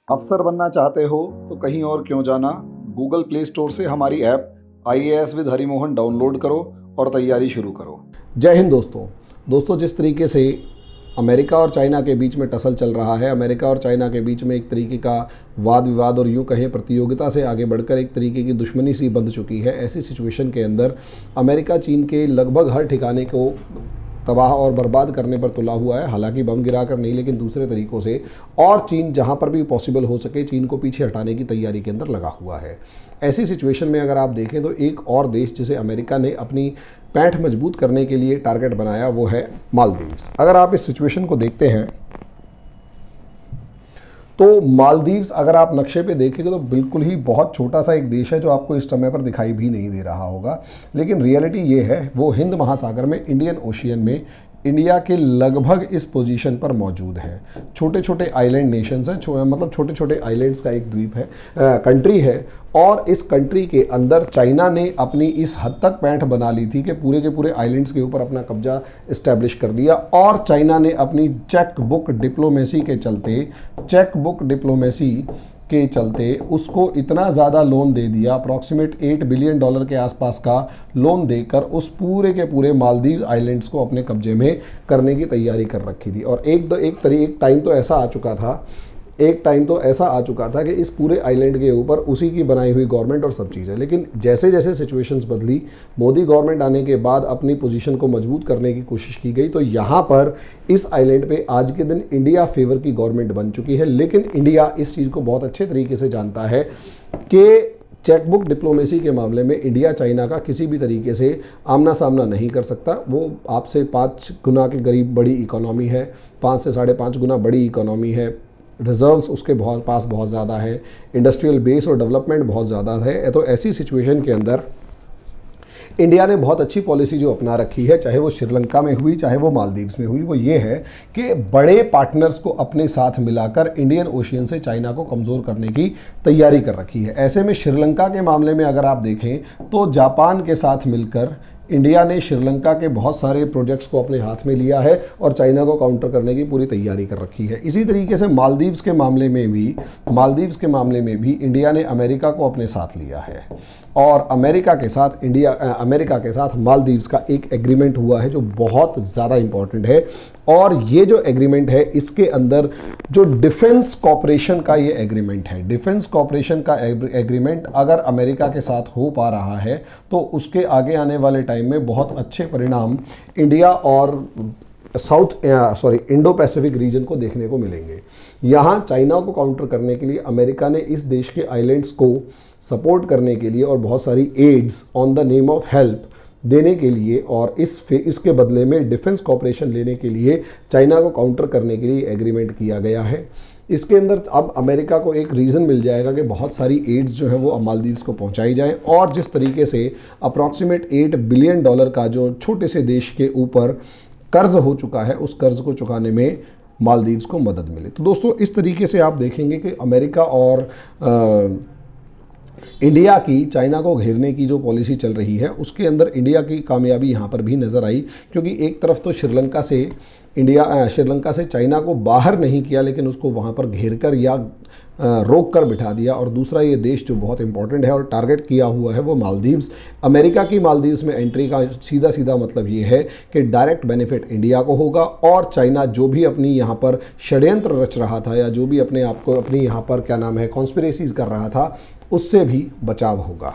अफसर बनना चाहते हो तो कहीं और क्यों जाना। गूगल प्ले स्टोर से हमारी app IAS with Harimohan download करो और तैयारी शुरू करो। जय हिंद दोस्तों जिस तरीके से अमेरिका और चाइना के बीच में टसल चल रहा है, अमेरिका और चाइना के बीच में एक तरीके का वाद विवाद और यूँ कहें प्रतियोगिता से आगे बढ़कर एक तरीके की दुश्मनी सी बंध चुकी है। ऐसी सिचुएशन के अंदर अमेरिका चीन के लगभग हर ठिकाने को तबाह और बर्बाद करने पर तुला हुआ है, हालांकि बम गिराकर नहीं लेकिन दूसरे तरीक़ों से, और चीन जहां पर भी पॉसिबल हो सके चीन को पीछे हटाने की तैयारी के अंदर लगा हुआ है। ऐसी सिचुएशन में अगर आप देखें तो एक और देश जिसे अमेरिका ने अपनी पैठ मजबूत करने के लिए टारगेट बनाया वो है मालदीव्स। अगर आप इस सिचुएशन को देखते हैं तो मालदीव्स अगर आप नक्शे पे देखेंगे तो बिल्कुल ही बहुत छोटा सा एक देश है जो आपको इस समय पर दिखाई भी नहीं दे रहा होगा, लेकिन रियलिटी ये है वो हिंद महासागर में इंडियन ओशियन में इंडिया के लगभग इस पोजीशन पर मौजूद है। छोटे छोटे आइलैंड नेशंस हैं, मतलब छोटे छोटे आइलैंड्स का एक द्वीप है, कंट्री है, और इस कंट्री के अंदर चाइना ने अपनी इस हद तक पैंठ बना ली थी कि पूरे के पूरे आइलैंड्स के ऊपर अपना कब्जा इस्टेब्लिश कर दिया। और चाइना ने अपनी चेक बुक डिप्लोमेसी के चलते उसको इतना ज़्यादा लोन दे दिया, अप्रॉक्सीमेट $8 बिलियन के आसपास का लोन देकर उस पूरे के पूरे मालदीव आइलैंड्स को अपने कब्जे में करने की तैयारी कर रखी थी। और एक टाइम तो ऐसा आ चुका था कि इस पूरे आइलैंड के ऊपर उसी की बनाई हुई गवर्नमेंट और सब चीज़ें, लेकिन जैसे जैसे सिचुएशंस बदली, मोदी गवर्नमेंट आने के बाद अपनी पोजीशन को मजबूत करने की कोशिश की गई, तो यहाँ पर इस आइलैंड पे आज के दिन इंडिया फेवर की गवर्नमेंट बन चुकी है। लेकिन इंडिया इस चीज़ को बहुत अच्छे तरीके से जानता है कि चेकबुक डिप्लोमेसी के मामले में इंडिया चाइना का किसी भी तरीके से आमना सामना नहीं कर सकता। वो आपसे 5 गुना के करीब बड़ी इकोनॉमी है, 5 से 5.5 गुना बड़ी इकोनॉमी है, रिजर्व्स उसके पास बहुत ज़्यादा है, इंडस्ट्रियल बेस और डेवलपमेंट बहुत ज़्यादा है। तो ऐसी सिचुएशन के अंदर इंडिया ने बहुत अच्छी पॉलिसी जो अपना रखी है, चाहे वो श्रीलंका में हुई चाहे वो मालदीव्स में हुई, वो ये है कि बड़े पार्टनर्स को अपने साथ मिलाकर इंडियन ओशियन से चाइना को कमज़ोर करने की तैयारी कर रखी है। ऐसे में श्रीलंका के मामले में अगर आप देखें तो जापान के साथ मिलकर इंडिया ने श्रीलंका के बहुत सारे प्रोजेक्ट्स को अपने हाथ में लिया है और चाइना को काउंटर करने की पूरी तैयारी कर रखी है। इसी तरीके से मालदीव्स के मामले में भी इंडिया ने अमेरिका को अपने साथ लिया है, और अमेरिका के साथ मालदीव्स का एक एग्रीमेंट हुआ है जो बहुत ज़्यादा इंपॉर्टेंट है। और ये जो एग्रीमेंट है इसके अंदर जो डिफेंस कॉपरेशन का ये एग्रीमेंट है, डिफेंस कॉपरेशन का एग्रीमेंट अगर अमेरिका के साथ हो पा रहा है तो उसके आगे आने वाले टाइम में बहुत अच्छे परिणाम इंडिया और इंडो पैसिफिक रीजन को देखने को मिलेंगे। यहाँ चाइना को काउंटर करने के लिए अमेरिका ने इस देश के आइलैंड्स को सपोर्ट करने के लिए और बहुत सारी ads on the name of help देने के लिए और इसके बदले में डिफेंस कॉपरेशन लेने के लिए चाइना को काउंटर करने के लिए एग्रीमेंट किया गया है। इसके अंदर अब अमेरिका को एक रीज़न मिल जाएगा कि बहुत सारी एड्स जो है वो मालदीव्स को पहुंचाई जाएं, और जिस तरीके से अप्रॉक्सीमेट $8 बिलियन का जो छोटे से देश के ऊपर कर्ज हो चुका है, उस कर्ज को चुकाने में मालदीव्स को मदद मिले। तो दोस्तों इस तरीके से आप देखेंगे कि अमेरिका और इंडिया की चाइना को घेरने की जो पॉलिसी चल रही है उसके अंदर इंडिया की कामयाबी यहाँ पर भी नज़र आई, क्योंकि एक तरफ तो श्रीलंका से चाइना को बाहर नहीं किया लेकिन उसको वहाँ पर घेर कर या रोक कर बिठा दिया, और दूसरा ये देश जो बहुत इंपॉर्टेंट है और टारगेट किया हुआ है वो मालदीव्स। अमेरिका की मालदीव्स में एंट्री का सीधा मतलब ये है कि डायरेक्ट बेनिफिट इंडिया को होगा, और चाइना जो भी अपनी यहाँ पर षड्यंत्र रच रहा था या जो भी अपने यहाँ पर कॉन्स्पिरेसीज कर रहा था उससे भी बचाव होगा।